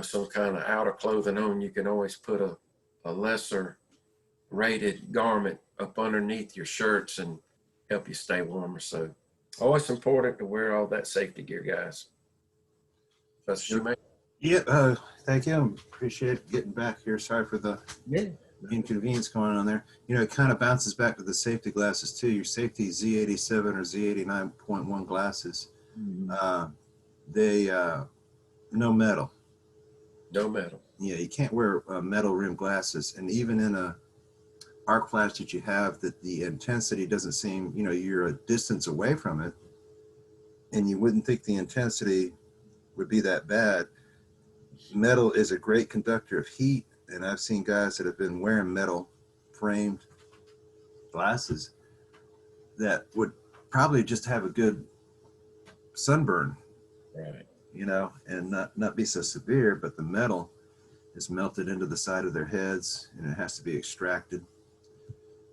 some kind of outer clothing on, you can always put a lesser rated garment up underneath your shirts and help you stay warmer. So always important to wear all that safety gear, guys. That's what you make. Yeah, thank you. Appreciate getting back here. Sorry for the inconvenience going on there. It kind of bounces back to the safety glasses too. Your safety Z87 or Z89.1 glasses. They no metal. No metal. Yeah, you can't wear metal rimmed glasses, and even in a arc flash that you have, that the intensity doesn't seem, you're a distance away from it, and you wouldn't think the intensity would be that bad. Metal is a great conductor of heat, and I've seen guys that have been wearing metal framed glasses that would probably just have a good sunburn, right? And not be so severe, but the metal is melted into the side of their heads, and it has to be extracted.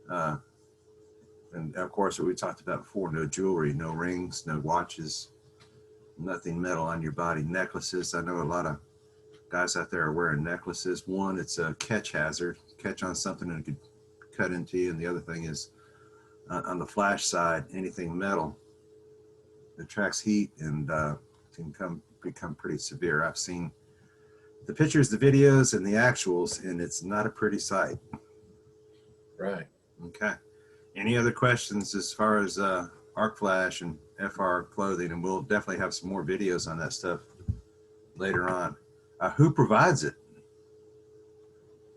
And of course, what we talked about before, no jewelry, no rings, no watches, nothing metal on your body. Necklaces, I know a lot of guys out there are wearing necklaces. One, it's a catch hazard, catch on something and it could cut into you. And the other thing is on the flash side, anything metal attracts heat and can become pretty severe. I've seen the pictures, the videos, and the actuals, and it's not a pretty sight. Right. Okay. Any other questions as far as arc flash and FR clothing? And we'll definitely have some more videos on that stuff later on. Who provides it?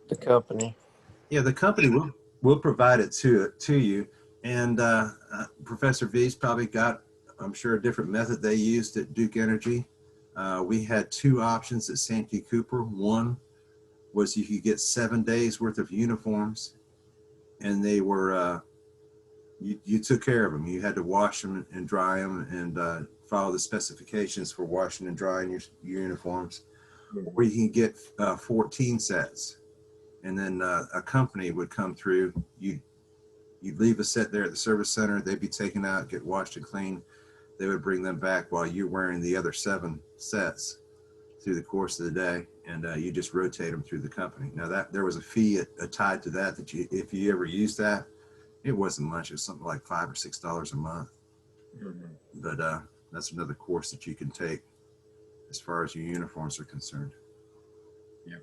The company. Yeah, the company will provide it to you. And Professor V's probably got, I'm sure, a different method they used at Duke Energy. We had two options at Santee Cooper. One was you could get 7 days worth of uniforms, and they were, you took care of them. You had to wash them and dry them and follow the specifications for washing and drying your uniforms. Or you can get 14 sets, and then a company would come through. You'd leave a set there at the service center. They'd be taken out, get washed and cleaned. They would bring them back while you're wearing the other 7 sets through the course of the day, and you just rotate them through the company. Now that there was a fee tied to that if you ever used that, it wasn't much. It was something like $5 or $6 a month. But that's another course that you can take as far as your uniforms are concerned. Yeah.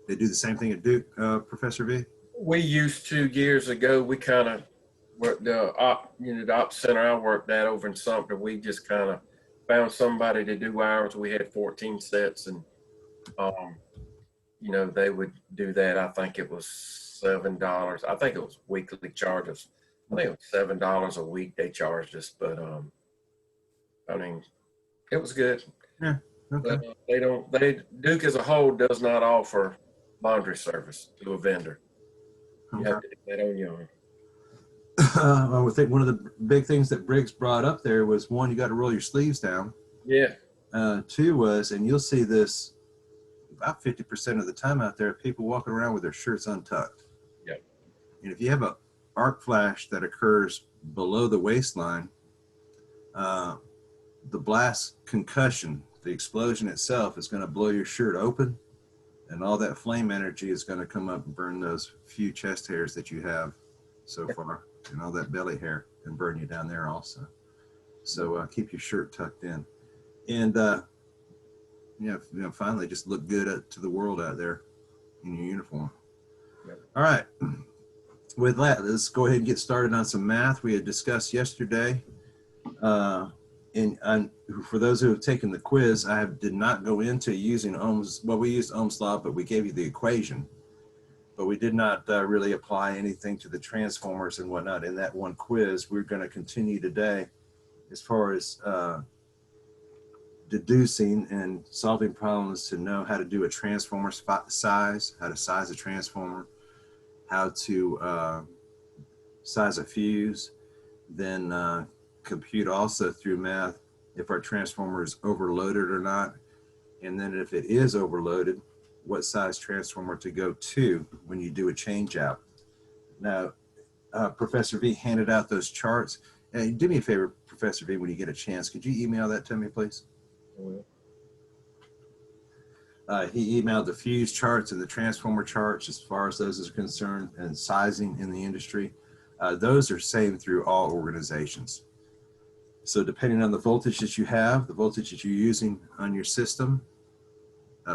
They do the same thing at Duke, Professor V? We used to years ago. We kind of worked the op center I worked at over in Sumter. We just kind of found somebody to do ours. We had 14 sets, and they would do that. I think it was $7. I think it was weekly charges. I think it was $7 a week they charged us, but I mean, it was good. Yeah. Okay. But Duke as a whole does not offer laundry service to a vendor. You have to do that on your own. I would think one of the big things that Briggs brought up there was, one, you got to roll your sleeves down. Yeah. Two was, and you'll see this about 50% of the time out there, people walking around with their shirts untucked. Yeah. And if you have an arc flash that occurs below the waistline, the blast concussion, the explosion itself, is going to blow your shirt open, and all that flame energy is going to come up and burn those few chest hairs that you have so far, and all that belly hair, and burn you down there also. So keep your shirt tucked in, and finally just look good to the world out there in your uniform. Yep. All right. With that, let's go ahead and get started on some math we had discussed yesterday. And for those who have taken the quiz, I did not go into using Ohm's. Well, we used Ohm's law, but we gave you the equation. But we did not really apply anything to the transformers and whatnot in that one quiz. We're going to continue today as far as deducing and solving problems to know how to do a transformer size, how to size a transformer, how to size a fuse, then compute also through math if our transformer is overloaded or not, and then if it is overloaded, what size transformer to go to when you do a change out. Now, Professor V handed out those charts. And do me a favor, Professor V, when you get a chance, could you email that to me, please? He emailed the fuse charts and the transformer charts as far as those are concerned, and sizing in the industry. Those are same through all organizations. So depending on the voltage that you have, the voltage that you're using on your system,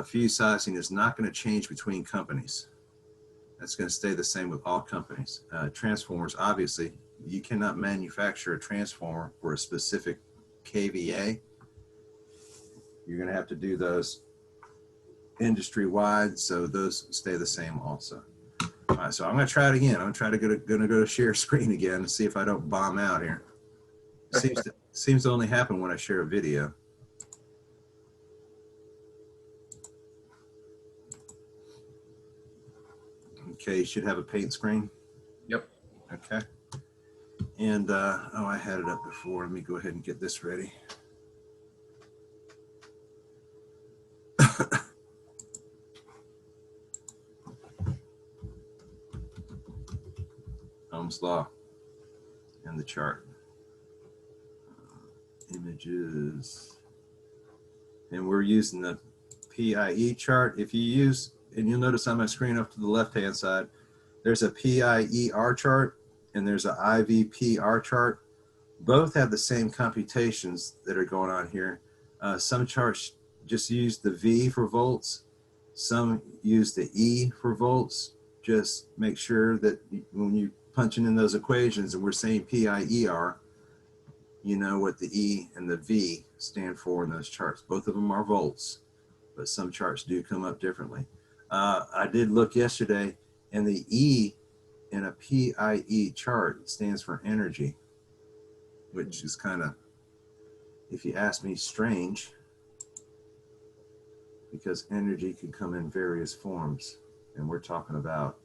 fuse sizing is not going to change between companies. That's going to stay the same with all companies. Transformers, obviously, you cannot manufacture a transformer for a specific kVA. You're going to have to do those industry-wide, so those stay the same also. All right, so I'm going to try it again. I'm going to go to share screen again and see if I don't bomb out here. Seems to only happen when I share a video. Okay, you should have a paint screen. Yep. Okay. And, oh, I had it up before. Let me go ahead and get this ready. Ohm's law and the chart. Images. And we're using the PIE chart. If you use, and you'll notice on my screen up to the left-hand side, there's a PIER chart and there's an IVPR chart. Both have the same computations that are going on here. Some charts just use the V for volts. Some use the E for volts. Just make sure that when you punching in those equations and we're saying PIER, you know what the E and the V stand for in those charts. Both of them are volts, but some charts do come up differently. I did look yesterday, and the E in a PIE chart stands for energy, which is kind of, if you ask me, strange, because energy can come in various forms, and we're talking about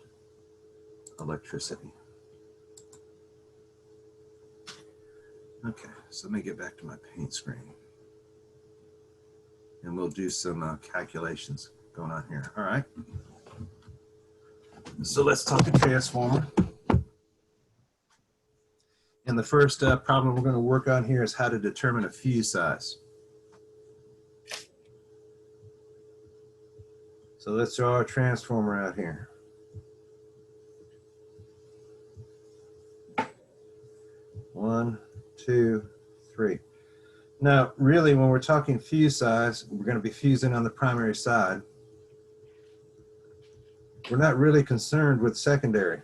electricity. Okay, so let me get back to my paint screen. And we'll do some calculations going on here. All right. So let's talk a transformer. And the first problem we're going to work on here is how to determine a fuse size. So let's draw our transformer out here. One, two, three. Now, really, when we're talking fuse size, we're going to be fusing on the primary side. We're not really concerned with secondary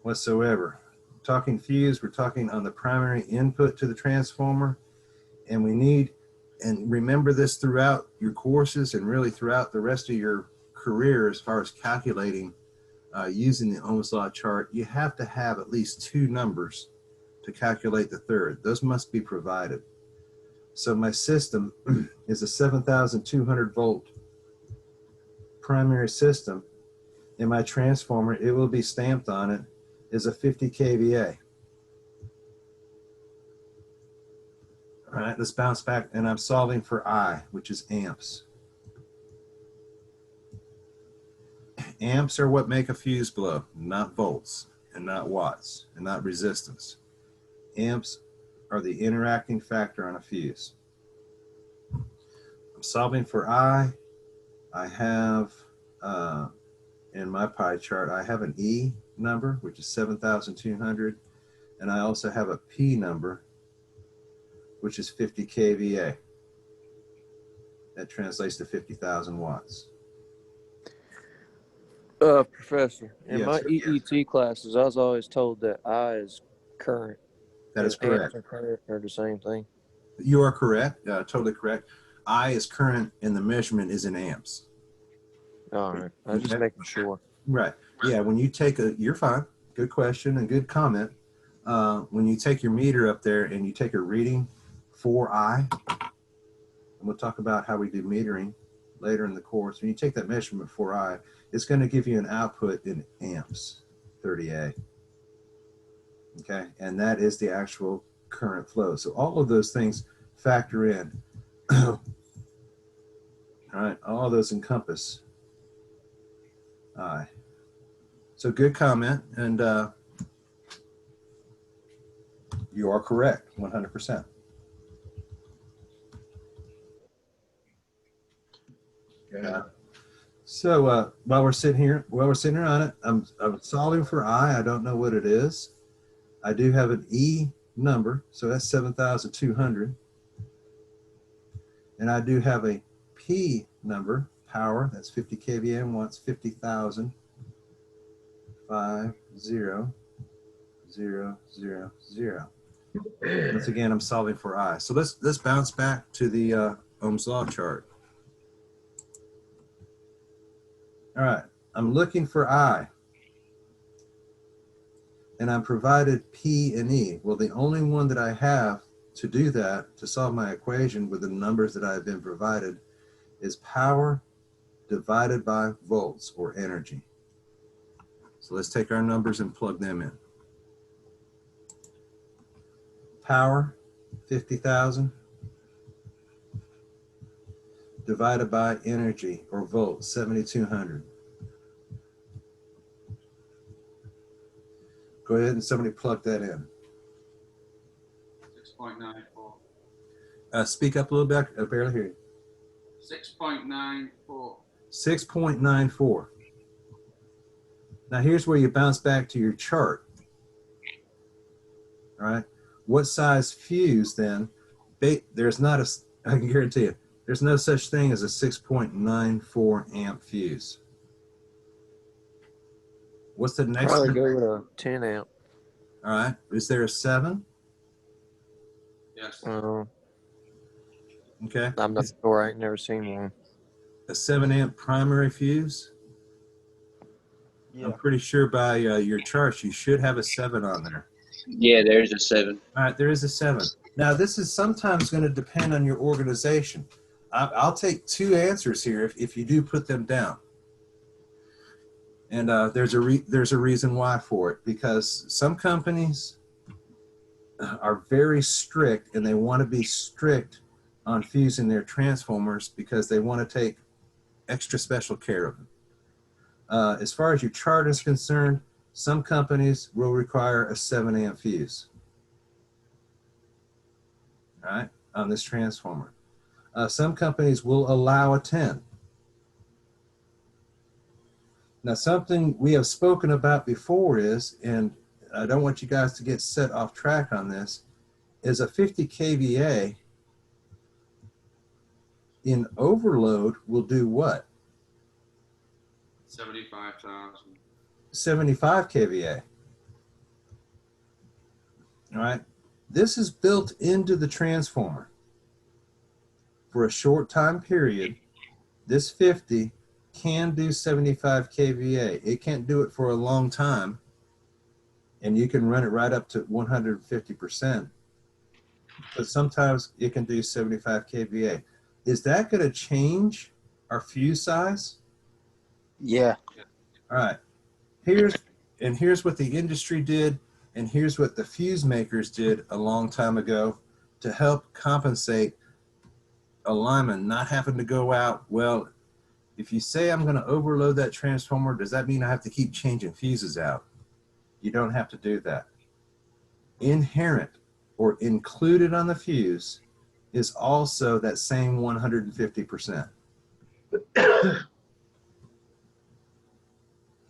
whatsoever. Talking fuse, we're talking on the primary input to the transformer, and we need, and remember this throughout your courses and really throughout the rest of your career as far as calculating using the Ohm's law chart, you have to have at least two numbers to calculate the third. Those must be provided. So my system is a 7,200 volt primary system, and my transformer, it will be stamped on it, is a 50 kVA. All right, let's bounce back, and I'm solving for I, which is amps. Amps are what make a fuse blow, not volts, and not watts, and not resistance. Amps are the interacting factor on a fuse. I'm solving for I. I have, in my pie chart, I have an E number, which is 7,200, and I also have a P number, which is 50 kVA. That translates to 50,000 watts. Professor, in Yes, my sir. EET classes, I was always told that I is current. That is and correct. amps and current are the same thing. You are correct, totally correct. I is current, and the measurement is in amps. All right, I was just making sure. Right. Yeah, when you take you're fine. Good question and good comment. When you take your meter up there and you take a reading for I, and we'll talk about how we do metering later in the course. When you take that measurement for I, it's going to give you an output in amps, 30A. Okay, and that is the actual current flow. So all of those things factor in. All right, all of those encompass I. So good comment, and you are correct, 100%. Yeah. So while we're sitting here on it, I'm solving for I. I don't know what it is. I do have an E number, so that's 7,200. And I do have a P number, power, that's 50 kVA and wants 50,000. 5, 0, 0, 0, 0. Once again, I'm solving for I. So let's bounce back to the Ohm's law chart. All right, I'm looking for I, and I'm provided P and E. Well, the only one that I have to do that, to solve my equation with the numbers that I've been provided, is power divided by volts, or energy. So let's take our numbers and plug them in. Power, 50,000, divided by energy, or volts, 7,200. Go ahead and somebody plug that in. 6.94. Speak up a little bit. I barely hear you. 6.94. 6.94. Now here's where you bounce back to your chart. All right. What size fuse then? There's not a, I can guarantee you, there's no such thing as a 6.94 amp fuse. What's the next Probably one? go with a 10 amp. All right. Is there a 7? Yes. Okay. I'm not sure. I ain't never seen one. A 7 amp primary fuse? Yeah. I'm pretty sure by your charts, you should have a 7 on there. Yeah, there's a 7. All right, there is a 7. Now, this is sometimes going to depend on your organization. I'll take 2 answers here if you do put them down. And there's a reason why for it, because some companies are very strict, and they want to be strict on fusing their transformers because they want to take extra special care of them. As far as your chart is concerned, some companies will require a 7 amp fuse, all right, on this transformer. Some companies will allow a 10. Now, something we have spoken about before is, and I don't want you guys to get set off track on this, is a 50 kVA in overload will do what? 75,000. 75 kVA. All right. This is built into the transformer. For a short time period, this 50 can do 75 kVA. It can't do it for a long time, and you can run it right up to 150%. But sometimes it can do 75 kVA. Is that going to change our fuse size? Yeah. All right. Here's what the industry did, and here's what the fuse makers did a long time ago to help compensate a lineman not having to go out. Well, if you say I'm going to overload that transformer, does that mean I have to keep changing fuses out? You don't have to do that. Inherent or included on the fuse is also that same 150%. Does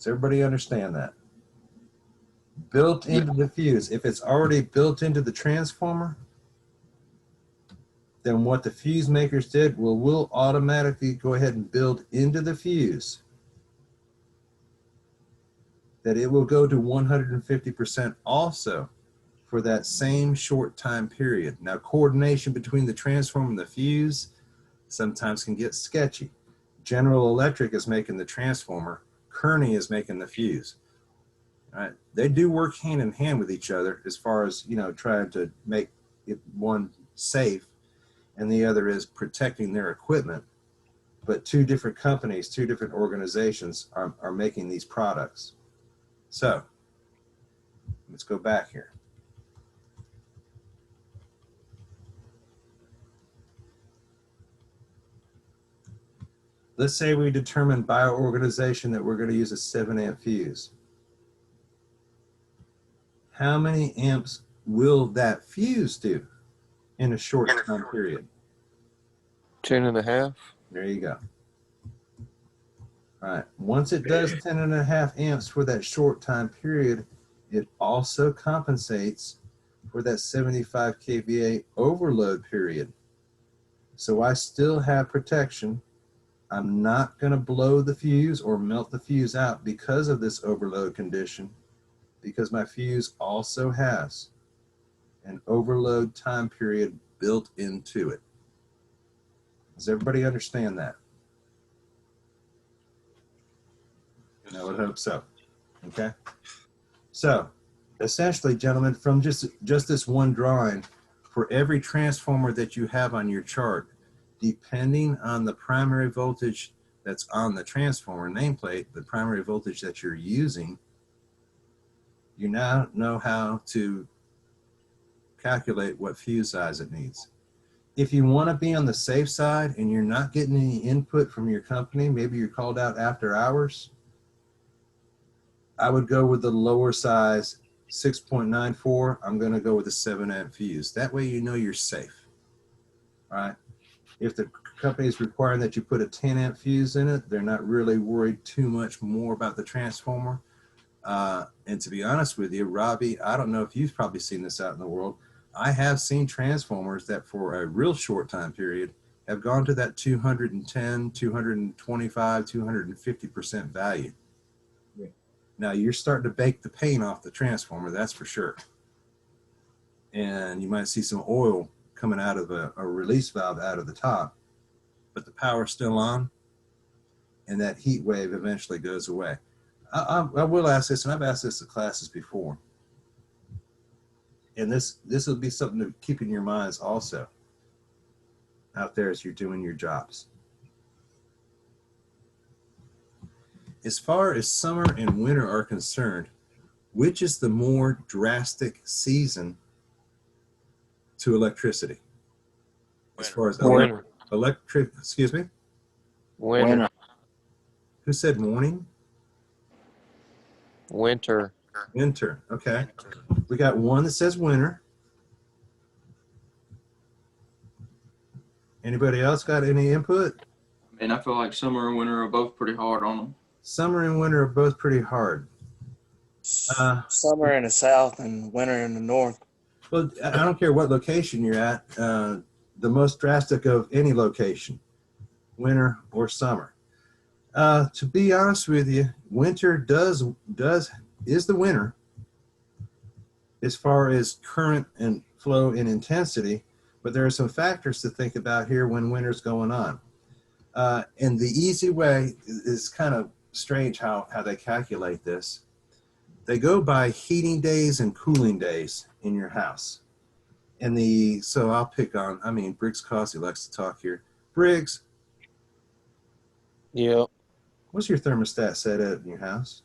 everybody understand that? Built into the fuse. If it's already built into the transformer, then what the fuse makers did, we'll automatically go ahead and build into the fuse that it will go to 150% also for that same short time period. Now, coordination between the transformer and the fuse sometimes can get sketchy. General Electric is making the transformer, Kearney is making the fuse. All right. They do work hand in hand with each other as far as, trying to make it one safe and the other is protecting their equipment. But 2 different companies, 2 different organizations are making these products. So let's go back here. Let's say we determine by our organization that we're going to use a 7 amp fuse. How many amps will that fuse do in a short time period? 10 and a half. There you go. All right. Once it does 10.5 amps for that short time period, it also compensates for that 75 kVA overload period. So I still have protection. I'm not going to blow the fuse or melt the fuse out because of this overload condition, because my fuse also has an overload time period built into it. Does everybody understand that? Yes, I would sir. hope so. Okay. So essentially, gentlemen, from just this one drawing, for every transformer that you have on your chart, depending on the primary voltage that's on the transformer nameplate, the primary voltage that you're using, you now know how to calculate what fuse size it needs. If you want to be on the safe side and you're not getting any input from your company, maybe you're called out after hours, I would go with the lower size 6.94. I'm going to go with a 7 amp fuse. That way you know you're safe. All right. If the company is requiring that you put a 10 amp fuse in it, they're not really worried too much more about the transformer. And to be honest with you, Robbie, I don't know if you've probably seen this out in the world. I have seen transformers that for a real short time period have gone to that 210, 225, 250% value. Yeah. Now you're starting to bake the paint off the transformer, that's for sure. And you might see some oil coming out of a release valve out of the top, but the power's still on, and that heat wave eventually goes away. I will ask this, and I've asked this to classes before, and this will be something to keep in your minds also out there as you're doing your jobs. As far as summer and winter are concerned, which is the more drastic season to electricity? As far as Winter. electric, excuse me? Winter. Who said morning? Winter. Winter, okay. We got one that says winter. Anybody else got any input? I mean, I feel like summer and winter are both pretty hard on them. Summer and winter are both pretty hard. Summer in the south and winter in the north. Well, I don't care what location you're at. The most drastic of any location, winter or summer. To be honest with you, winter is the winter as far as current and flow and intensity, but there are some factors to think about here when winter's going on. And the easy way is kind of strange how they calculate this. They go by heating days and cooling days in your house. And so I'll pick on, Briggs Causey likes to talk here. Briggs, Yep. what's your thermostat set at in your house?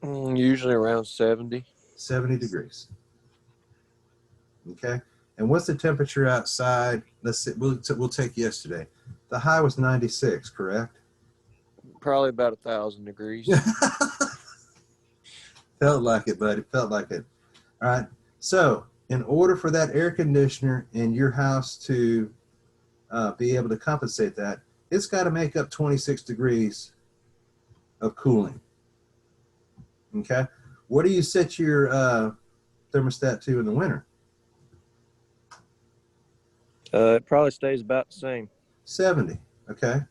Usually around 70. 70 degrees. Okay. And what's the temperature outside? Let's see, we'll take yesterday. The high was 96, correct? Probably about 1,000 degrees. Felt like it, buddy. Felt like it. All right. So in order for that air conditioner in your house to be able to compensate that, it's got to make up 26 degrees of cooling. Okay. What do you set your thermostat to in the winter? It probably stays about the same. 70. Okay.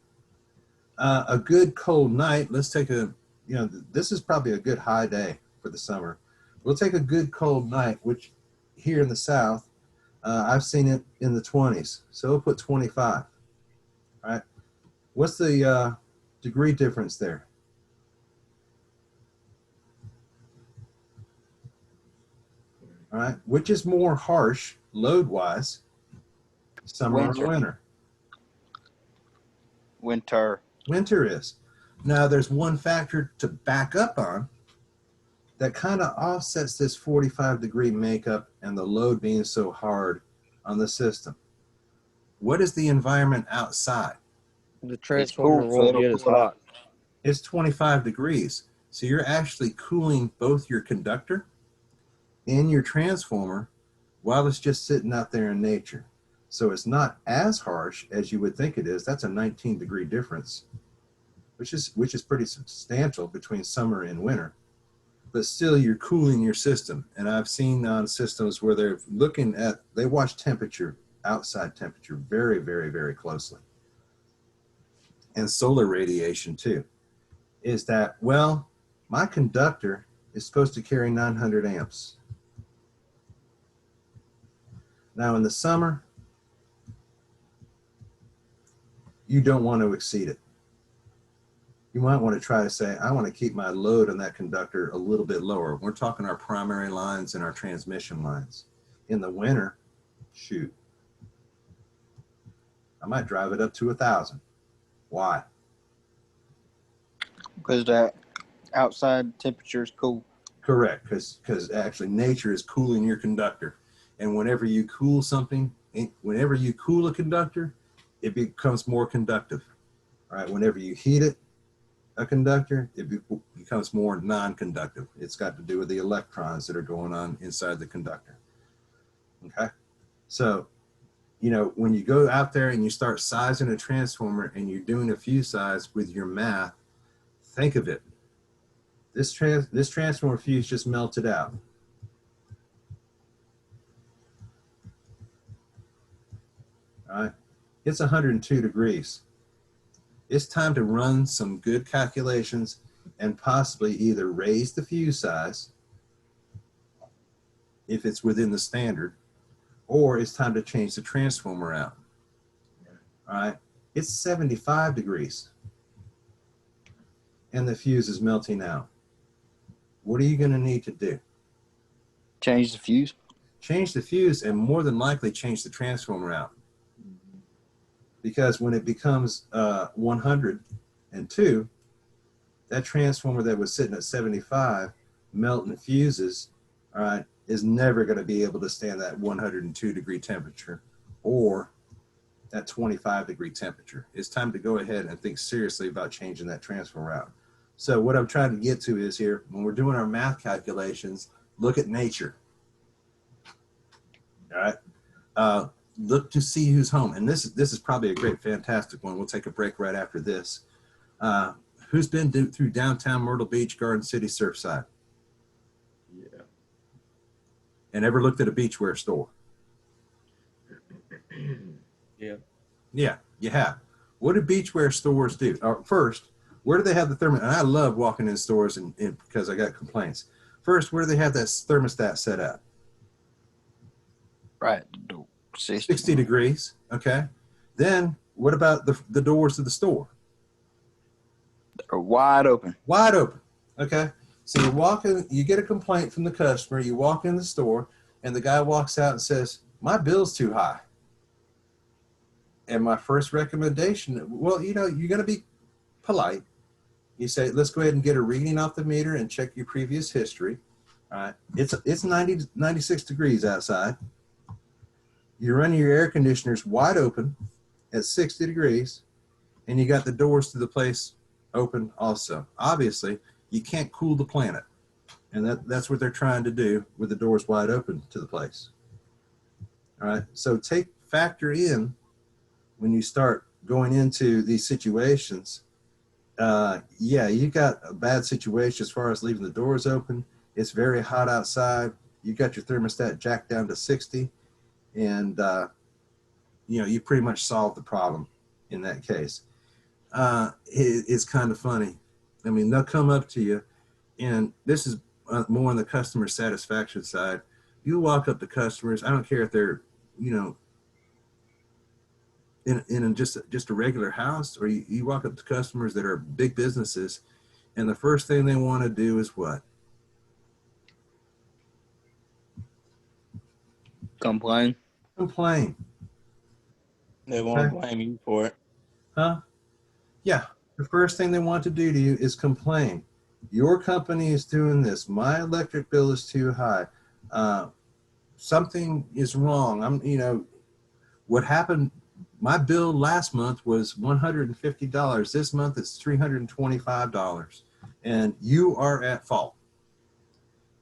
A good cold night. Let's take this is probably a good high day for the summer. We'll take a good cold night, which here in the South, I've seen it in the 20s. So we'll put 25. All right. What's the degree difference there? All right. Which is more harsh load-wise, summer Winter. or winter? Winter. Winter is. Now, there's one factor to back up on that kind of offsets this 45-degree makeup and the load being so hard on the system. What is the environment outside? The transformer cool, so won't it'll get as cool it hot. It's 25 degrees. So you're actually cooling both your conductor and your transformer while it's just sitting out there in nature. So it's not as harsh as you would think it is. That's a 19-degree difference which is pretty substantial between summer and winter. But still, you're cooling your system. And I've seen on systems where they watch temperature, outside temperature, very, very, very closely. And solar radiation too. Is that, well, my conductor is supposed to carry 900 amps. Now in the summer, you don't want to exceed it. You might want to try to say, I want to keep my load on that conductor a little bit lower. We're talking our primary lines and our transmission lines. In the winter, shoot, I might drive it up to 1,000. Why? Because that outside temperature is cool. Correct, because actually nature is cooling your conductor. And whenever you cool something, whenever you cool a conductor, it becomes more conductive. All right, whenever you heat it, a conductor, it becomes more non-conductive. It's got to do with the electrons that are going on inside the conductor. Okay, so when you go out there and you start sizing a transformer and you're doing a fuse size with your math, think of it. This transformer fuse just melted out. All right, it's 102 degrees. It's time to run some good calculations and possibly either raise the fuse size if it's within the standard, or it's time to change the transformer out. All right, it's 75 degrees and the fuse is melting out. What are you going to need to do? Change the fuse. Change the fuse and more than likely change the transformer out. Because when it becomes 102, that transformer that was sitting at 75, melting fuses, all right, is never going to be able to stand that 102 degree temperature or that 25 degree temperature. It's time to go ahead and think seriously about changing that transformer out. So what I'm trying to get to is here, when we're doing our math calculations, look at nature. All right. Look to see who's home. And this is probably a great, fantastic one. We'll take a break right after this. Who's been through downtown Myrtle Beach, Garden City, Surfside? Yeah. And ever looked at a beachwear store? Yeah. Yeah, you have. What do beachwear stores do? First, where do they have the thermostat? And I love walking in stores and because I got complaints. First, where do they have that thermostat set at? Right. 60 degrees. Okay. Then what about the doors to the store? They're wide open. Wide open. Okay. So you walk in, you get a complaint from the customer, you walk in the store, and the guy walks out and says, my bill's too high. And my first recommendation, well, you're going to be polite. You say, let's go ahead and get a reading off the meter and check your previous history. All right. It's 96 degrees outside. You're running your air conditioners wide open at 60 degrees, and you got the doors to the place open also. Obviously, you can't cool the planet, and that's what they're trying to do with the doors wide open to the place. All right, so factor in when you start going into these situations. Yeah, you got a bad situation as far as leaving the doors open. It's very hot outside. You got your thermostat jacked down to 60. And, you pretty much solved the problem in that case. It's kind of funny. I mean, they'll come up to you, and this is more on the customer satisfaction side. You walk up to customers, I don't care if they're, in just a regular house, or you walk up to customers that are big businesses, and the first thing they want to do is what? Complain. Complain. They won't blame you for it. Huh? Yeah. The first thing they want to do to you is complain. Your company is doing this. My electric bill is too high. Something is wrong. What happened, my bill last month was $150. This month it's $325. And you are at fault.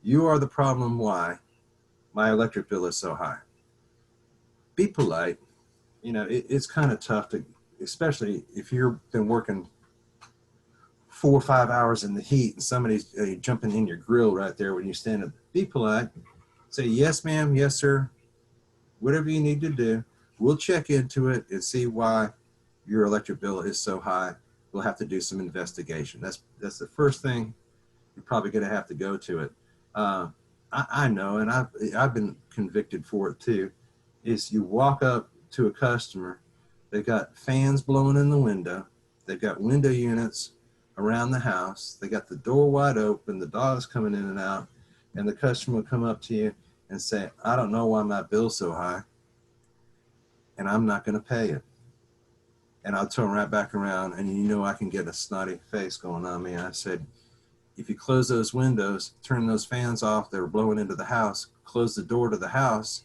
You are the problem why my electric bill is so high. Be polite. It's kind of tough to, especially if you've been working 4 or 5 hours in the heat and somebody's jumping in your grill right there when you stand up. Be polite. Say, yes, ma'am. Yes, sir. Whatever you need to do. We'll check into it and see why your electric bill is so high. We'll have to do some investigation. That's the first thing. You're probably going to have to go to it. I know, and I've been convicted for it too, is you walk up to a customer, they've got fans blowing in the window, they've got window units around the house, they got the door wide open, the dog's coming in and out, and the customer will come up to you and say, I don't know why my bill's so high, and I'm not going to pay it. And I'll turn right back around, and you know I can get a snotty face going on me. I said, if you close those windows, turn those fans off that are blowing into the house, close the door to the house,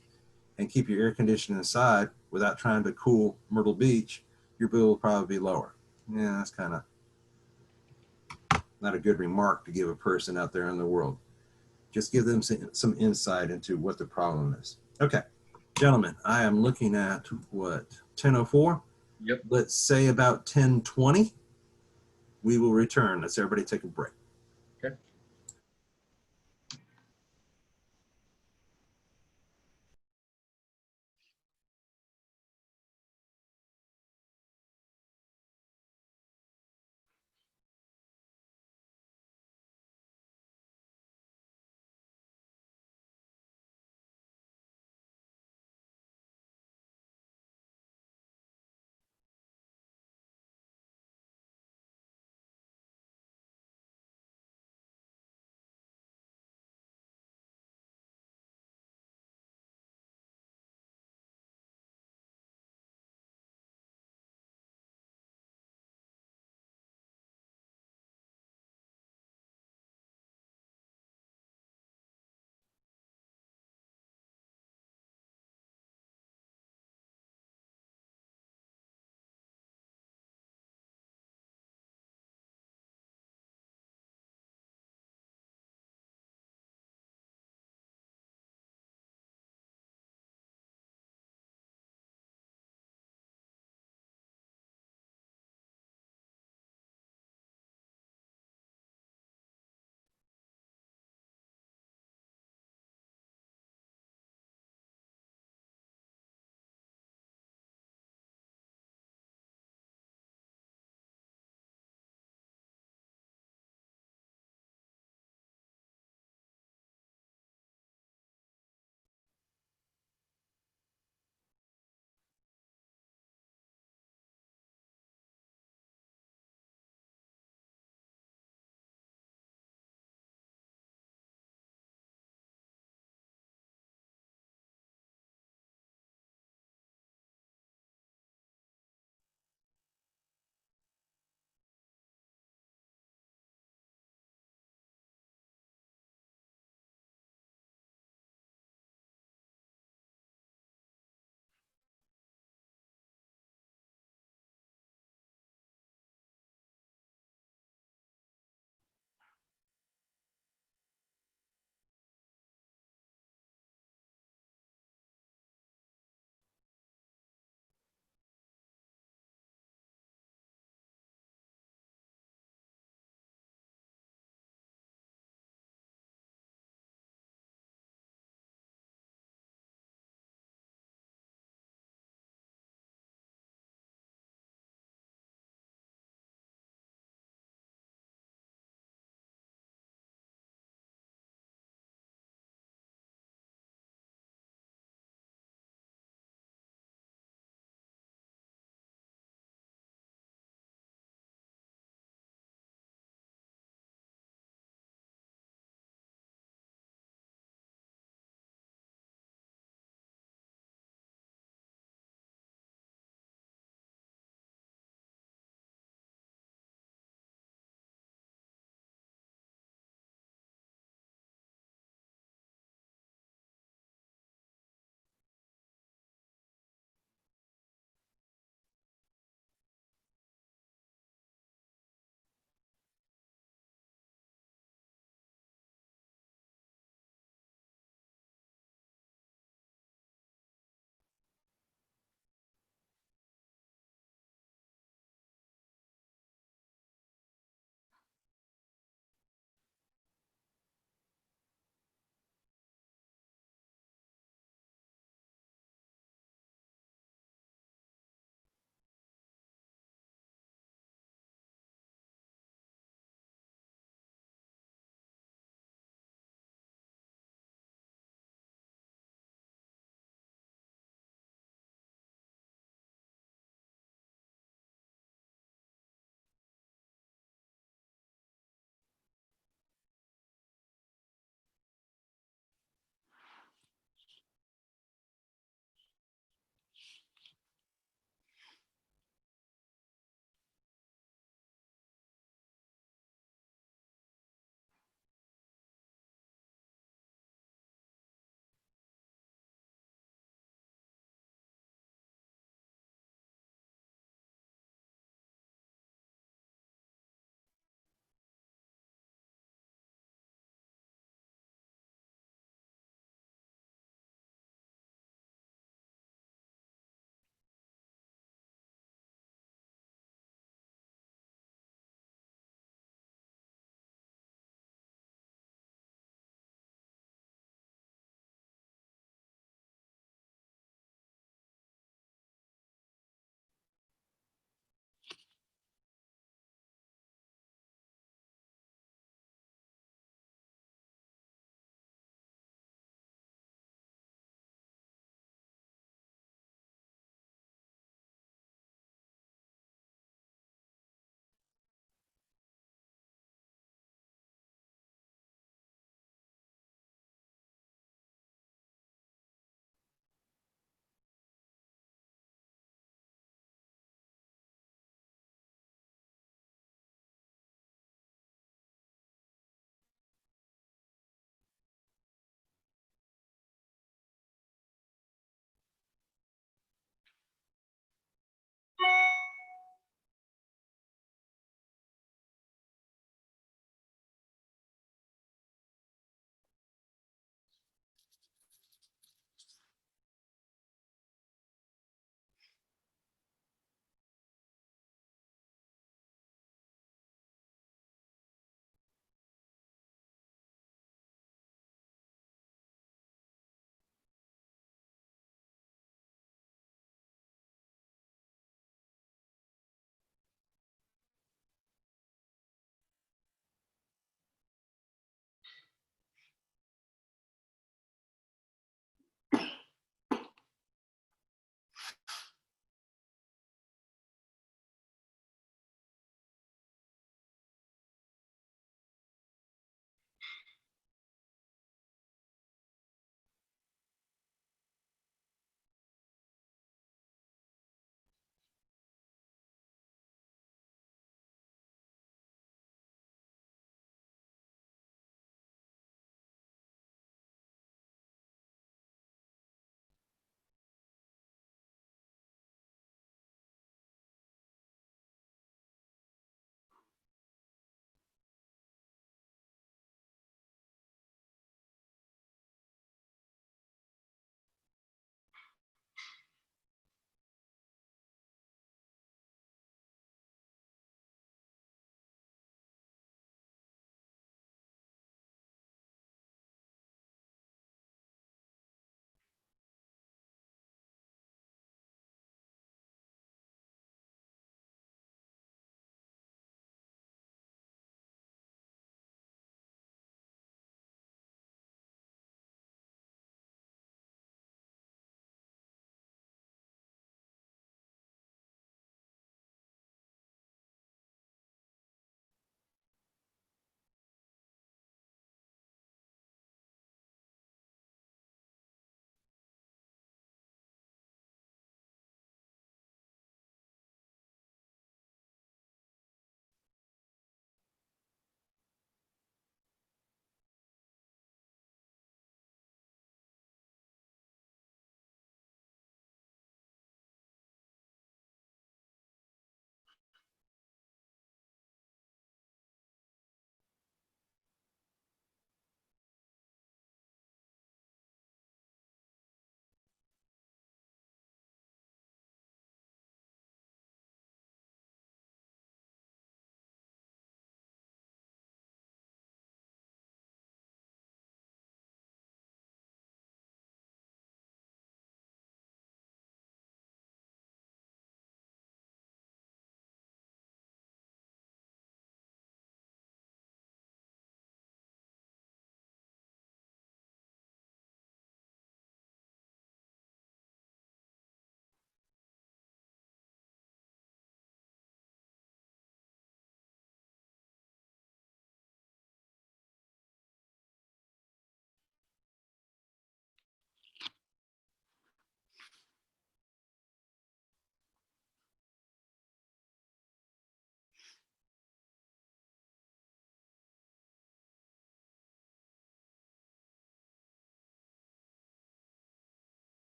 and keep your air conditioning inside without trying to cool Myrtle Beach, your bill will probably be lower. Yeah, that's kind of not a good remark to give a person out there in the world. Just give them some insight into what the problem is. Okay, gentlemen, I am looking at what, 10:04? Yep. Let's say about 10:20. We will return. Let's everybody take a break.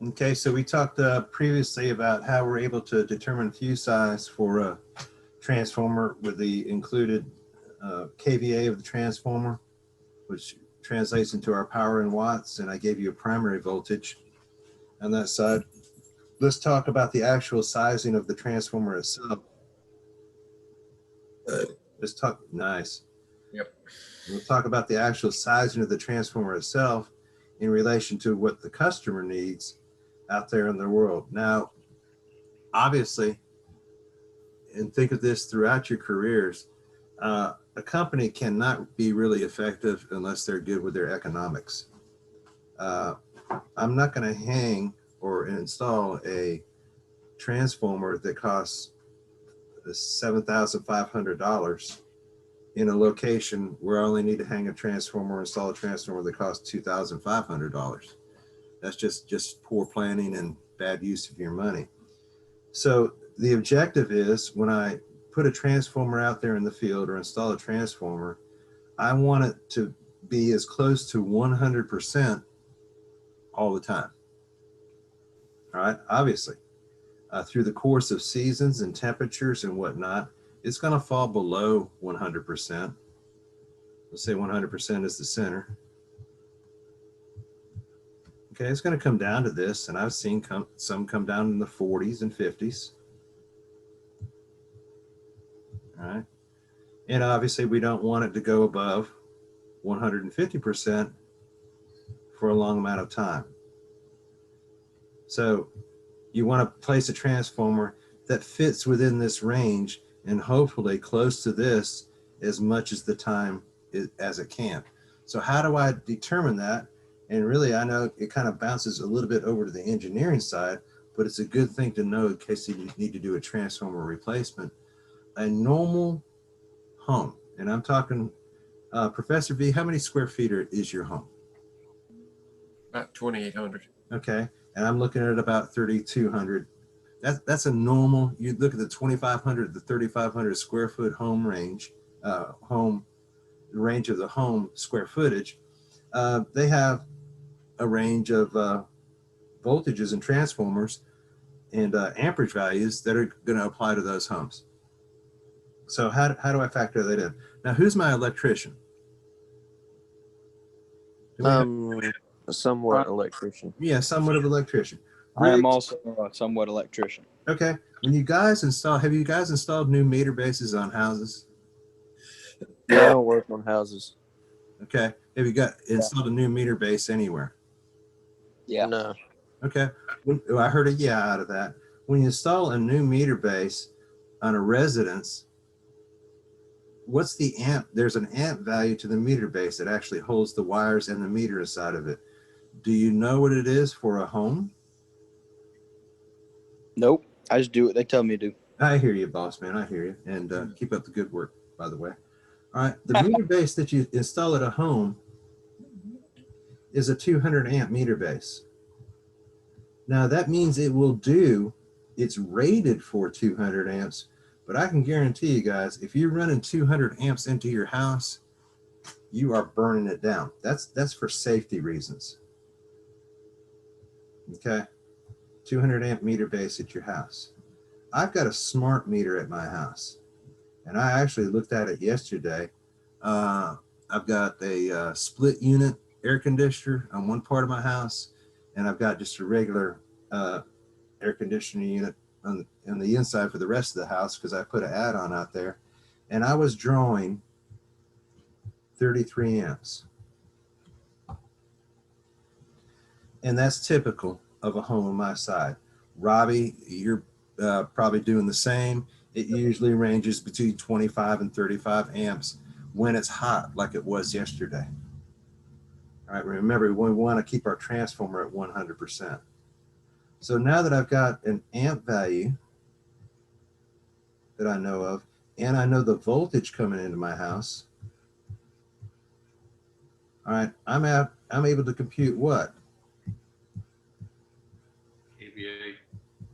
Okay, so we talked previously about how we're able to determine fuse size for a transformer with the included kVA of the transformer, which translates into our power in watts, and I gave you a primary voltage on that side. Let's talk about the actual sizing of the transformer itself. Let's talk, nice. Yep. We'll talk about the actual sizing of the transformer itself in relation to what the customer needs out there in the world. Now, obviously, and think of this throughout your careers, a company cannot be really effective unless they're good with their economics. I'm not going to hang or install a transformer that costs $7,500 in a location where I only need to hang a transformer or install a transformer that costs $2,500. That's just poor planning and bad use of your money. So the objective is, when I put a transformer out there in the field or install a transformer, I want it to be as close to 100% all the time. All right, obviously, through the course of seasons and temperatures and whatnot, it's going to fall below 100%. Let's say 100% is the center. Okay, it's going to come down to this, and I've seen some come down in the 40s and 50s. All right, and obviously we don't want it to go above 150% for a long amount of time. So you want to place a transformer that fits within this range and hopefully close to this as much as the time as it can. So how do I determine that? And really, I know it kind of bounces a little bit over to the engineering side, but it's a good thing to know in case you need to do a transformer replacement. A normal home, and I'm talking, Professor V, how many square feet is your home? About 2,800. Okay, and I'm looking at about 3,200. That's a normal. You look at the 2,500 to 3,500 square foot home range, range of the home square footage. They have a range of voltages and transformers and amperage values that are going to apply to those homes. So how do I factor that in? Now, who's my electrician? A somewhat electrician. Yeah, somewhat of an electrician. I am also a somewhat electrician. Okay. When you guys install, have you guys installed new meter bases on houses? Yeah, I don't work on houses. Okay. Have you installed a new meter base anywhere? Yeah. No. Okay. I heard a yeah out of that. When you install a new meter base on a residence, what's the amp? There's an amp value to the meter base that actually holds the wires and the meter inside of it. Do you know what it is for a home? Nope. I just do what they tell me to do. I hear you, boss man. I hear you. And keep up the good work, by the way. All right. The meter base that you install at a home is a 200 amp meter base. Now that means it's rated for 200 amps, but I can guarantee you guys, if you're running 200 amps into your house, you are burning it down. That's for safety reasons. Okay. 200 amp meter base at your house. I've got a smart meter at my house, and I actually looked at it yesterday. I've got a split unit air conditioner on one part of my house, and I've got just a regular air conditioning unit on the inside for the rest of the house because I put an add-on out there, and I was drawing 33 amps. And that's typical of a home on my side. Robbie, you're probably doing the same. It usually ranges between 25 and 35 amps when it's hot, like it was yesterday. All right, remember, we want to keep our transformer at 100%. So now that I've got an amp value that I know of, and I know the voltage coming into my house, all right, I'm able to compute what? kVA.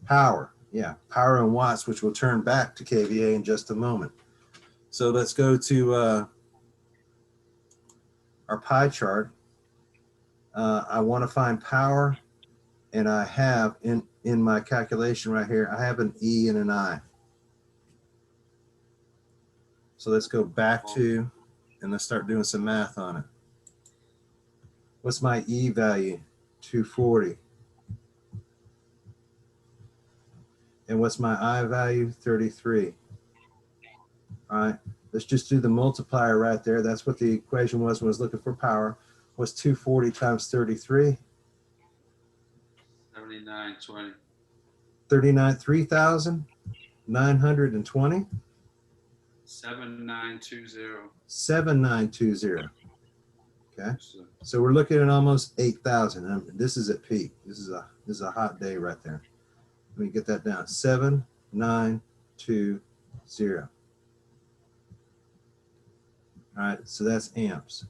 Power. Yeah, power in watts, which will turn back to kVA in just a moment. So let's go to our pie chart. I want to find power And I have in my calculation right here, I have an E and an I. So let's go back to, and let's start doing some math on it. What's my E value? 240. And what's my I value? 33. All right, let's just do the multiplier right there. That's what the equation was when I was looking for power. What's 240 times 33? 7920. 3,920? 7920. 7920. Okay, So so we're looking at almost 8,000. This is at peak. This is a hot day right there. Let me get that down. 7920. All right, so that's amps.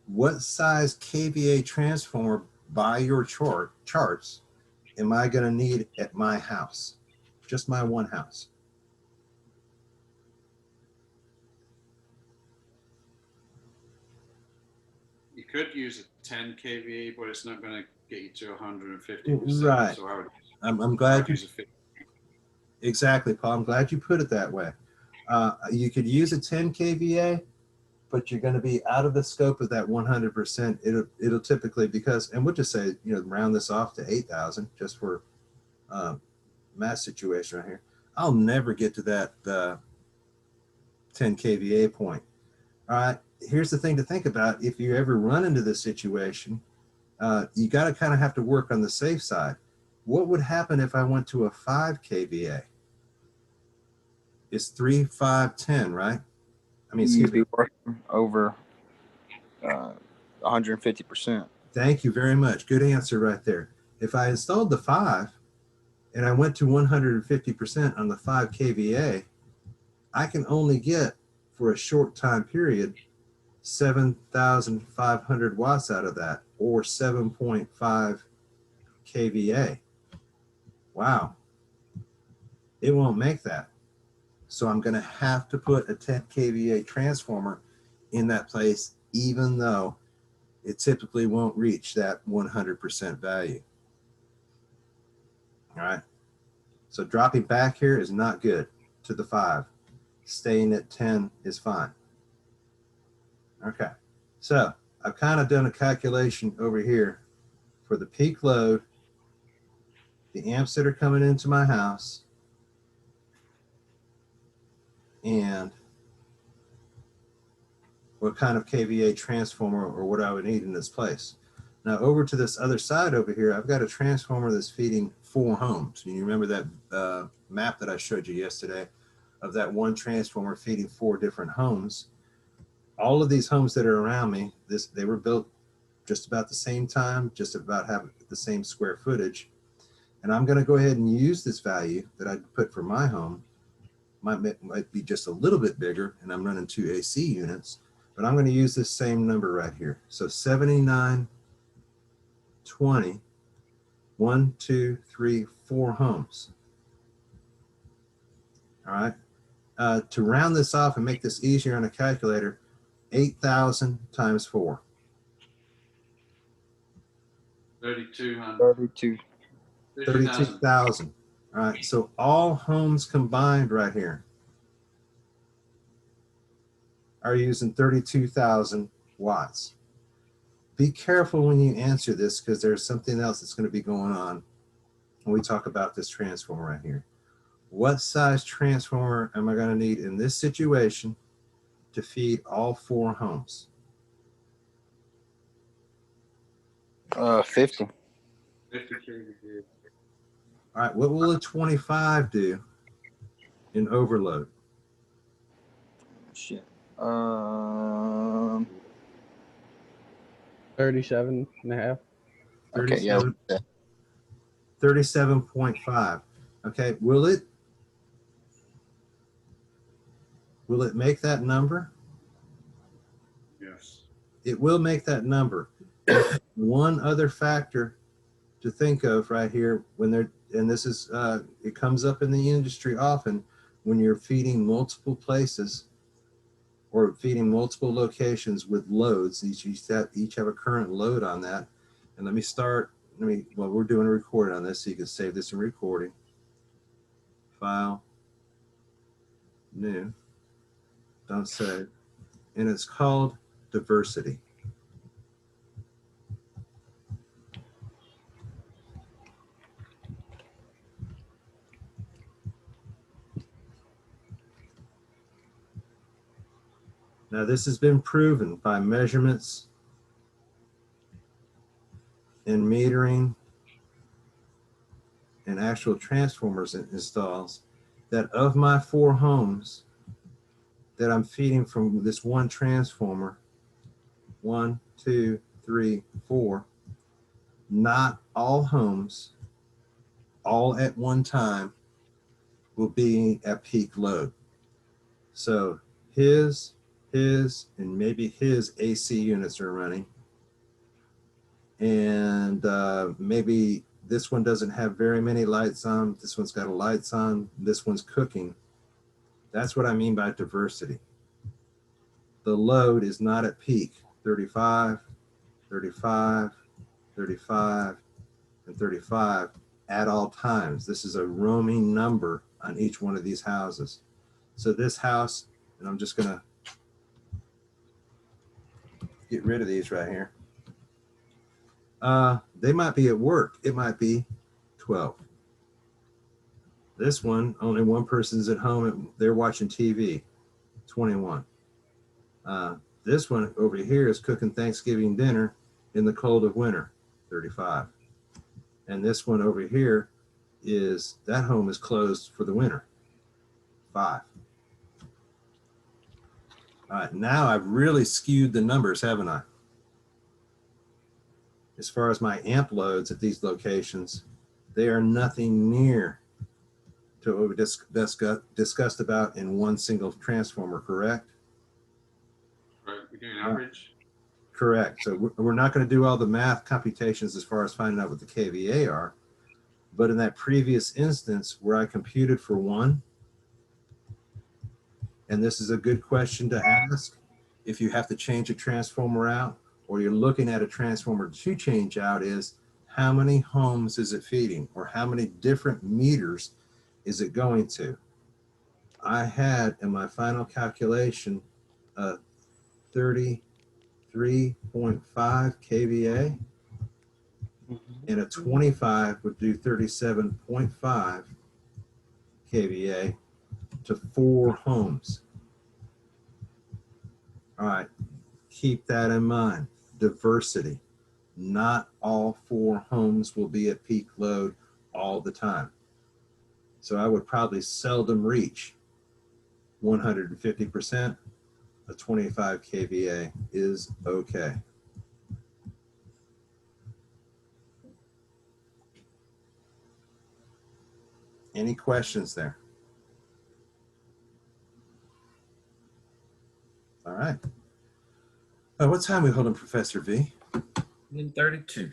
What size kVA transformer by your charts am I going to need at my house? Just my one house. you could use a 10 kVA, but it's not going to get you to 150%. Right. So I I'm would glad you, use a 50. exactly, Paul. I'm glad you put it that way. You could use a 10 kVA, but you're going to be out of the scope of that 100%. It'll typically, because, and we'll just say, round this off to 8,000 just for math situation right here. I'll never get to that 10 kVA point. All right, here's the thing to think about. If you ever run into this situation, you got to kind of have to work on the safe side. What would happen if I went to a 5 kVA? It's 3, 5, 10, right? I mean, excuse You'd me. be working over 150%. Thank you very much. Good answer right there. If I installed the 5 and I went to 150% on the 5 kVA, I can only get, for a short time period, 7,500 watts out of that, or 7.5 kVA. Wow. It won't make that. So I'm going to have to put a 10 kVA transformer in that place, even though it typically won't reach that 100% value. All right. So dropping back here is not good to the 5. Staying at 10 is fine. Okay. So I've kind of done a calculation over here for the peak load, the amps that are coming into my house, and what kind of kVA transformer or what I would need in this place. Now over to this other side over here, I've got a transformer that's feeding 4 homes. And you remember that map that I showed you yesterday of that one transformer feeding 4 different homes. All of these homes that are around me, they were built just about the same time, just about have the same square footage. And I'm going to go ahead and use this value that I put for my home. Might be just a little bit bigger, and I'm running 2 AC units, but I'm going to use this same number right here. So 7920, 1, 2, 3, 4 homes. All right. To round this off and make this easier on a calculator, 8,000 times 4. 3,200. 32,000. All right. So all homes combined right here are using 32,000 watts. Be careful when you answer this, because there's something else that's going to be going on when we talk about this transformer right here. What size transformer am I going to need in this situation to feed all 4 homes? 50. 50 kVA. All right, what will a 25 do in overload? Shit. 37.5. 37, 37.5. Okay, will it make that number? Yes. It will make that number. One other factor to think of right here, when they're, and this is, it comes up in the industry often, when you're feeding multiple places or feeding multiple locations with loads, each have a current load on that. And let me start well, we're doing a recording on this, so you can save this in recording. File, new, don't save. And it's called diversity. Now, this has been proven by measurements and metering and actual transformers installs, that of my 4 homes that I'm feeding from this one transformer, 1, 2, 3, 4, not all homes, all at one time, will be at peak load. So his, and maybe his AC units are running. And maybe this one doesn't have very many lights on. This one's got lights on. This one's cooking. That's what I mean by diversity. The load is not at peak. 35, 35, 35, and 35 at all times. This is a roaming number on each one of these houses. So this house, and I'm just gonna get rid of these right here. They might be at work. It might be 12. This one, only one person's at home and they're watching TV, 21. This one over here is cooking Thanksgiving dinner in the cold of winter, 35. And this one over here is, that home is closed for the winter, 5. All right, now I've really skewed the numbers, haven't I? As far as my amp loads at these locations, they are nothing near to what we discussed about in one single transformer, correct? Right, we're doing average. Correct. So we're not going to do all the math computations as far as finding out what the kVA are. But in that previous instance where I computed for 1, and this is a good question to ask if you have to change a transformer out or you're looking at a transformer to change out, is how many homes is it feeding, or how many different meters is it going to? I had in my final calculation 33.5 kVA, and a 25 would do 37.5 kVA to 4 homes. All right, keep that in mind. Diversity. Not all 4 homes will be at peak load all the time. So I would probably seldom reach 150%. A 25 kVA is okay. Any questions there? All right. What time are we holding, Professor V? 32.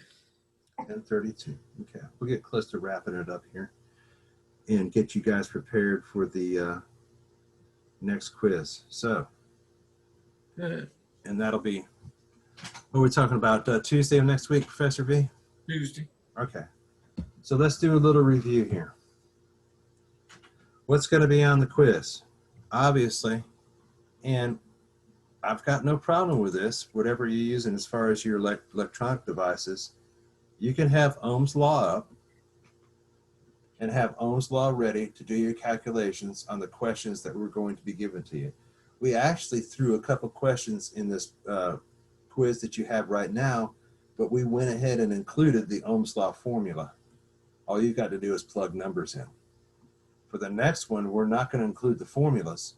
10:32. Okay, we'll get close to wrapping it up here and get you guys prepared for the next quiz. So, Good. and that'll be, what we're talking about, Tuesday of next week, Professor V? Tuesday. Okay. So let's do a little review here. What's going to be on the quiz? Obviously, and I've got no problem with this, whatever you're using as far as your electronic devices, you can have Ohm's law up and have Ohm's law ready to do your calculations on the questions that we're going to be given to you. We actually threw a couple questions in this quiz that you have right now, but we went ahead and included the Ohm's law formula. All you've got to do is plug numbers in. For the next one, we're not going to include the formulas.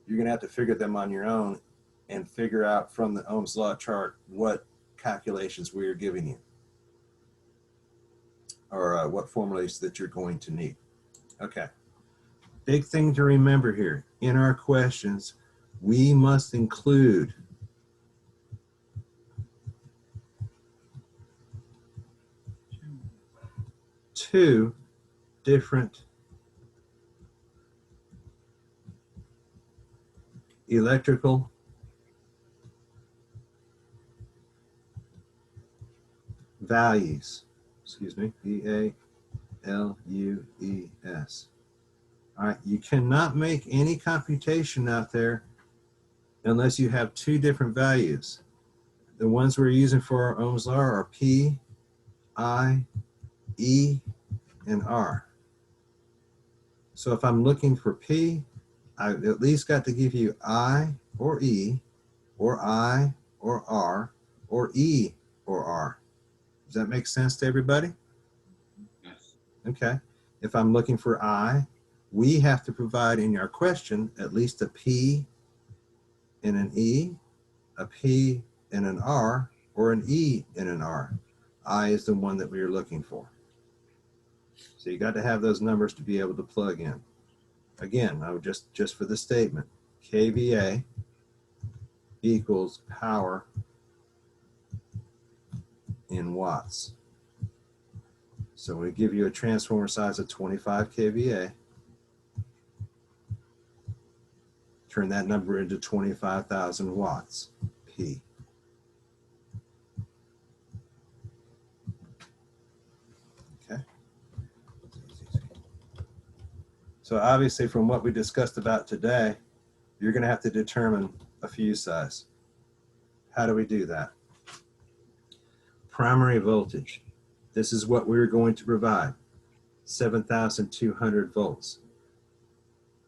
You're going to have to figure them on your own and figure out from the Ohm's law chart what calculations we are giving you, or what formulas that you're going to need. Okay. Big thing to remember here, in our questions, we must include two different electrical values excuse me, B-A-L-U-E-S. All right, you cannot make any computation out there unless you have two different values. The ones we're using for our Ohm's law are P, I, E, and R. So if I'm looking for P, I've at least got to give you I or E, or I or R, or E or R. Does that make sense to everybody? Yes. Okay. If I'm looking for I, we have to provide in our question at least a P and an E, a P and an R, or an E and an R. I is the one that we are looking for. So you got to have those numbers to be able to plug in. Again, I would just for the statement, kVA equals power in watts. So we give you a transformer size of 25 kVA. Turn that number into 25,000 watts, P. Okay. So obviously from what we discussed about today, you're going to have to determine a fuse size. How do we do that? Primary voltage. This is what we're going to provide, 7,200 volts.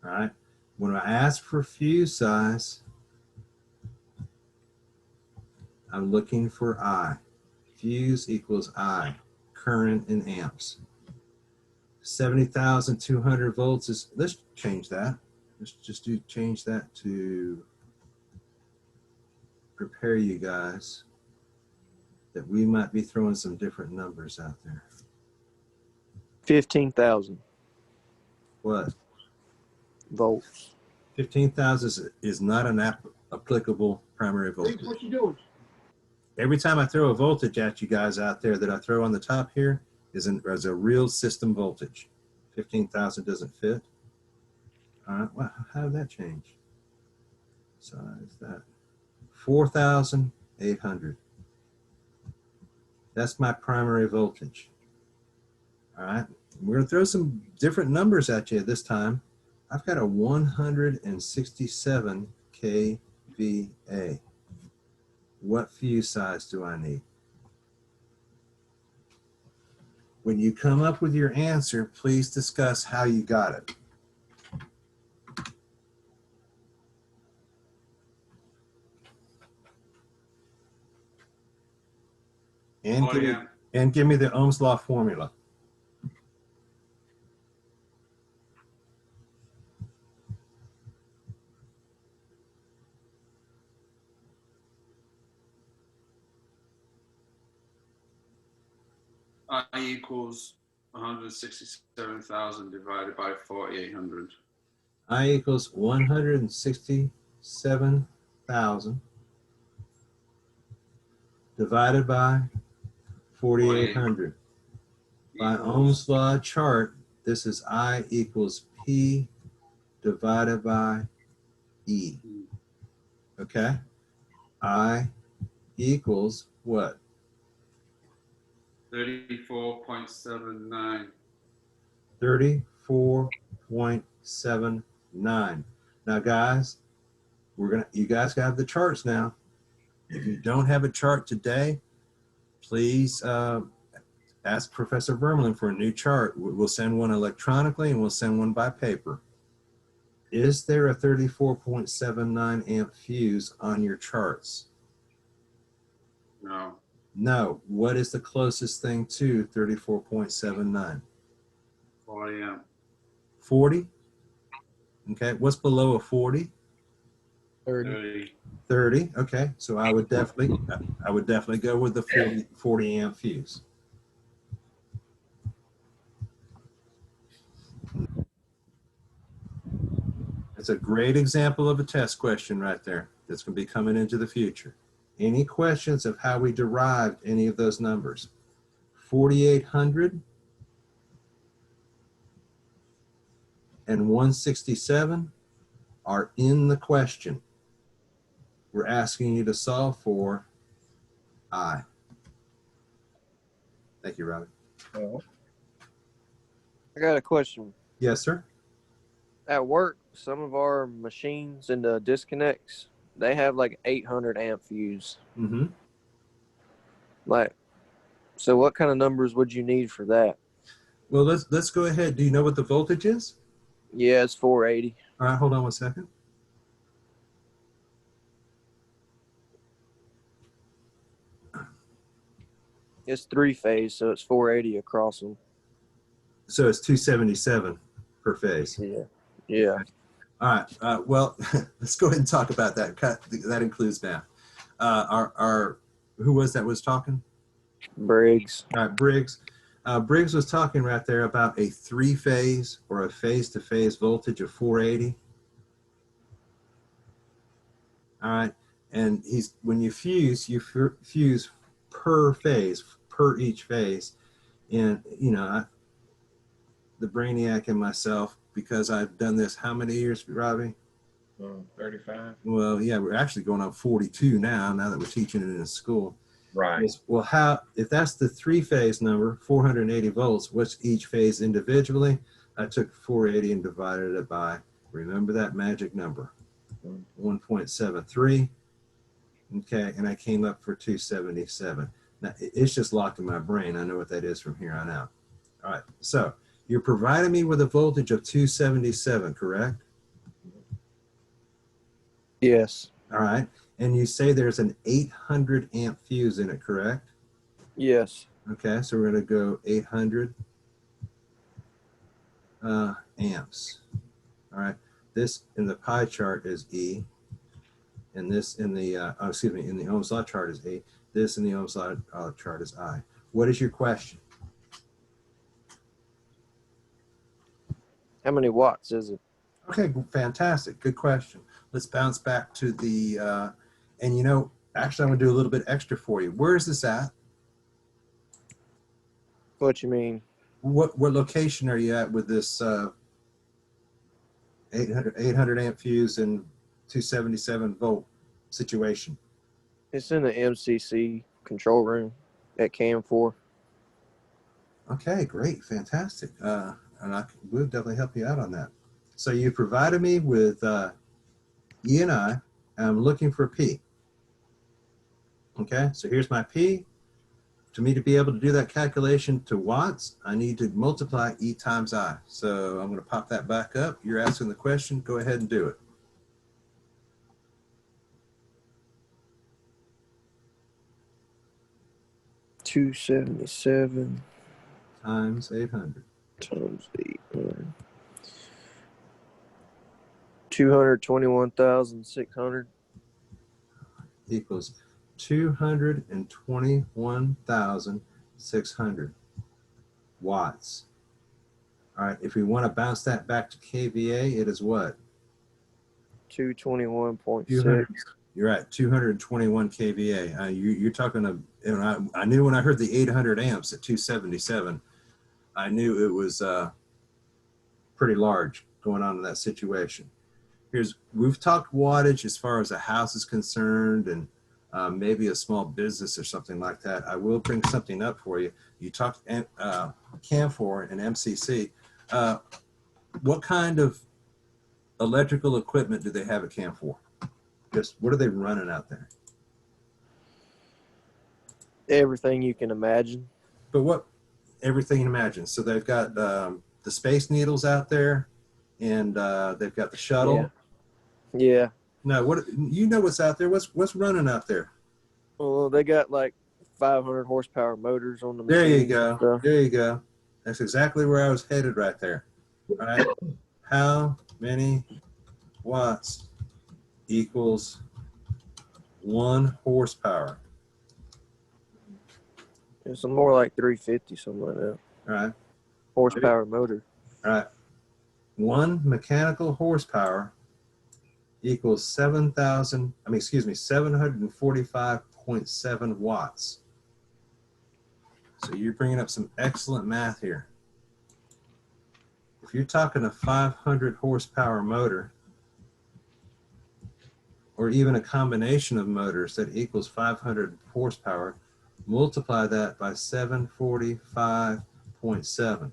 All right. When I ask for fuse size, I'm looking for I. Fuse equals I, current in amps. 70,200 volts is, let's change that. Let's just change that to prepare you guys that we might be throwing some different numbers out there. 15,000 What? volts. 15,000 is not an applicable primary voltage. What you doing? Every time I throw a voltage at you guys out there that I throw on the top here is a real system voltage. 15,000 doesn't fit. All right, well, how did that change? Size that. 4,800. That's my primary voltage. All right, we're gonna throw some different numbers at you this time. I've got a 167 kVA. What fuse size do I need? When you come up with your answer, please discuss how you got it. And give me the Ohm's law formula. I equals 167,000 divided by 4,800. I equals 167,000 divided by 4,800. By Ohm's law chart, this is I equals P divided by E. Okay? I equals what? 34.79. 34.79. Now guys, you guys got the charts now. If you don't have a chart today, please ask Professor Vermelin for a new chart. We'll send one electronically and we'll send one by paper. Is there a 34.79 amp fuse on your charts? No. No. What is the closest thing to 34.79? 40 amp. 40? Okay. What's below a 40? 30. 30. Okay. So I would definitely go with the 40 amp fuse. It's a great example of a test question right there that's going to be coming into the future. Any questions of how we derived any of those numbers? 4,800 and 167 are in the question. We're asking you to solve for I. Thank you, Robbie. I got a question. Yes, sir. At work, some of our machines and the disconnects, they have like 800 amp fuse. Mm-hmm. Like, so what kind of numbers would you need for that? Well, let's go ahead. Do you know what the voltage is? Yeah, it's 480. All right, hold on one second. It's three phase, so it's 480 across them. So it's 277 per phase. Yeah. Yeah. All right. Well, let's go ahead and talk about that. That includes math. Our who was that was talking? Briggs. All right, Briggs. Briggs was talking right there about a three-phase or a phase-to-phase voltage of 480. All right, and when you fuse per phase, per each phase, and the brainiac in myself, because I've done this how many years, Robbie? 35. Well, yeah, we're actually going on 42 now that we're teaching it in a school. Right. Well, if that's the three-phase number, 480 volts, what's each phase individually? I took 480 and divided it by, remember that magic number, 1.73. Okay, and I came up for 277. Now, it's just locked in my brain. I know what that is from here on out. All right, so you're providing me with a voltage of 277, correct? Yes. All right, and you say there's an 800 amp fuse in it, correct? Yes. Okay, so we're going to go 800 amps. All right, this in the pie chart is E, and this in the in the Ohm's law chart is A. This in the Ohm's law chart is I. What is your question? How many watts is it? Okay, fantastic. Good question. Let's bounce back to the, and actually I'm gonna do a little bit extra for you. Where is this at? What you mean? What location are you at with this 800 amp fuse and 277 volt situation? It's in the MCC control room at Cam 4. Okay, great, fantastic. And we'll definitely help you out on that. So you provided me with E and I. I'm looking for P. Okay, so here's my P. To me to be able to do that calculation to watts, I need to multiply E times I. So I'm going to pop that back up. You're asking the question. Go ahead and do it. $277 Times 800. times 800. 221,600. Equals 221,600 watts. All right, if we want to bounce that back to kVA, it is what? 221.6. You're at 221 kVA. You're talking I knew when I heard the 800 amps at 277, I knew it was pretty large going on in that situation. We've talked wattage as far as a house is concerned, and maybe a small business or something like that. I will bring something up for you. You talked CAM4 and MCC. What kind of electrical equipment do they have at CAM4? Just what are they running out there? Everything you can imagine. But what everything you imagine. So they've got the Space Needles out there, and they've got the shuttle. Yeah. No, what's out there? What's running out there? Well, they got like 500 horsepower motors on the There you machines go. and stuff. There you go. That's exactly where I was headed right there. All right. How many watts equals 1 horsepower? It's more like 350, something like that. All right. Horsepower motor. All right. 1 mechanical horsepower equals 745.7 watts. So you're bringing up some excellent math here. If you're talking a 500 horsepower motor, or even a combination of motors that equals 500 horsepower, multiply that by 745 0.7.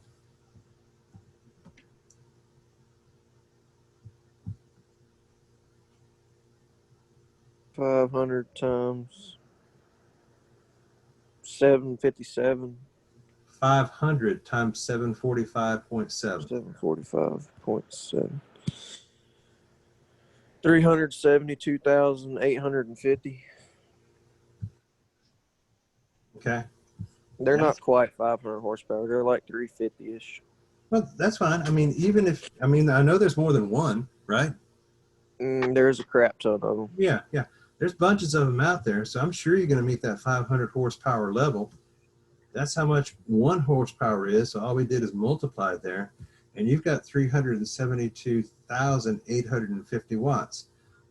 500 times 757. 500 times 745.7. 745.7. 372,850. Okay. They're That's, not quite 500 horsepower. They're like 350 ish. well, that's fine. I mean, even if, I mean, I know there's more than one, right? There's a crap ton of them. Yeah, yeah. There's bunches of them out there. So I'm sure you're going to meet that 500 horsepower level. That's how much 1 horsepower is. So all we did is multiply it there. And you've got 372,850 watts.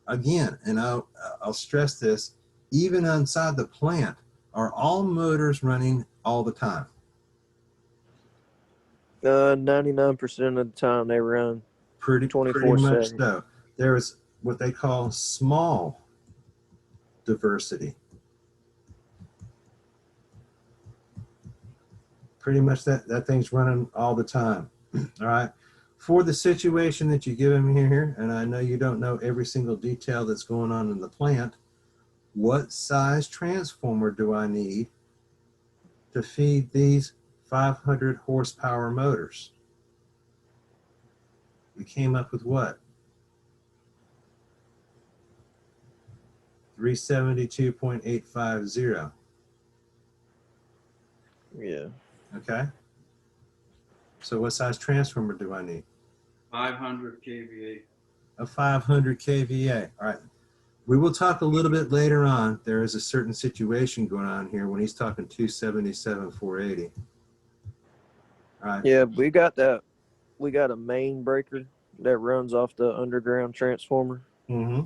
Again, and I'll stress this, even inside the plant, are all motors running all the time? 99% of the time they run Pretty much 24/7. so. There is what they call small diversity. Pretty much that thing's running all the time. All right. For the situation that you give him here, and I know you don't know every single detail that's going on in the plant, what size transformer do I need to feed these 500 horsepower motors? We came up with what? 372.850. Yeah. Okay. So what size transformer do I need? 500 kVA. A 500 kVA. All right. We will talk a little bit later on. There is a certain situation going on here when he's talking 277, 480. All right. Yeah, we got that. We got a main breaker that runs off the underground transformer. Mm-hmm.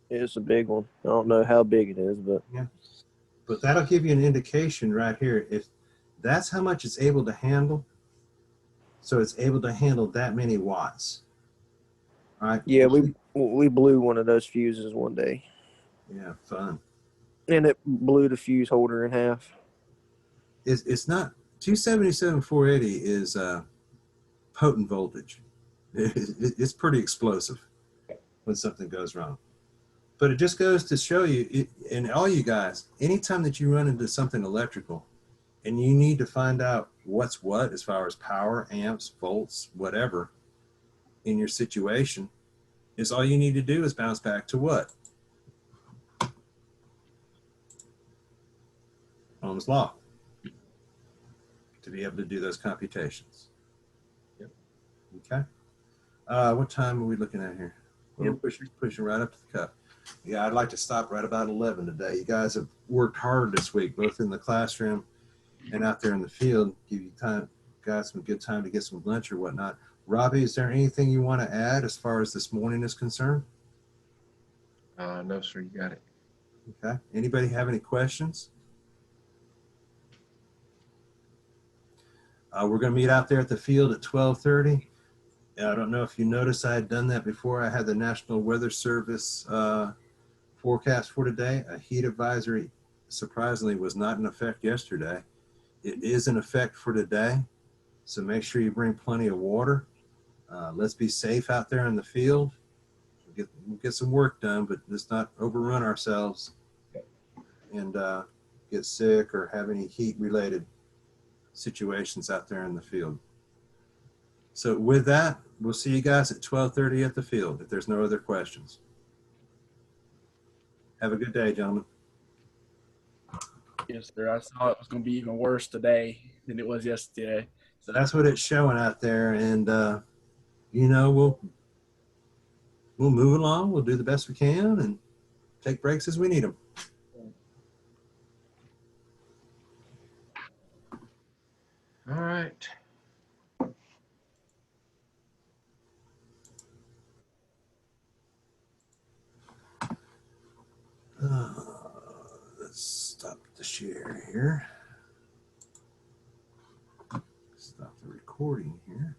It's a big one. I don't know how big it is, but Yeah. But that'll give you an indication right here. If that's how much it's able to handle, so it's able to handle that many watts. All right. yeah, we blew one of those fuses one day, Yeah, fun. and it blew the fuse holder in half. It's not 277, 480 is potent voltage. It's pretty explosive when something goes wrong. But it just goes to show you, and all you guys, anytime that you run into something electrical and you need to find out what's what as far as power, amps, volts, whatever in your situation, is all you need to do is bounce back to what? Ohm's law to be able to do those computations. Yep. Okay. What time are we looking at here? We're pushing right up to the cup. Yeah, I'd like to stop right about 11 today. You guys have worked hard this week, both in the classroom and out there in the field. Give you time, guys, some good time to get some lunch or whatnot. Robbie, is there anything you want to add as far as this morning is concerned? No, sir, you got it. Okay. Anybody have any questions? We're going to meet out there at the field at 12:30. I don't know if you noticed I had done that before. I had the National Weather Service forecast for today. A heat advisory, surprisingly, was not in effect yesterday. It is in effect for today, so make sure you bring plenty of water. Let's be safe out there in the field. We'll get some work done, but let's not overrun ourselves and get sick or have any heat-related situations out there in the field. So with that, we'll see you guys at 12:30 at the field if there's no other questions. Have a good day, gentlemen. Yes, sir. I saw it was going to be even worse today than it was yesterday. So that's what it's showing out there, and you know, we'll move along. We'll do the best we can and take breaks as we need them. All right. Let's stop the share here. Stop the recording here.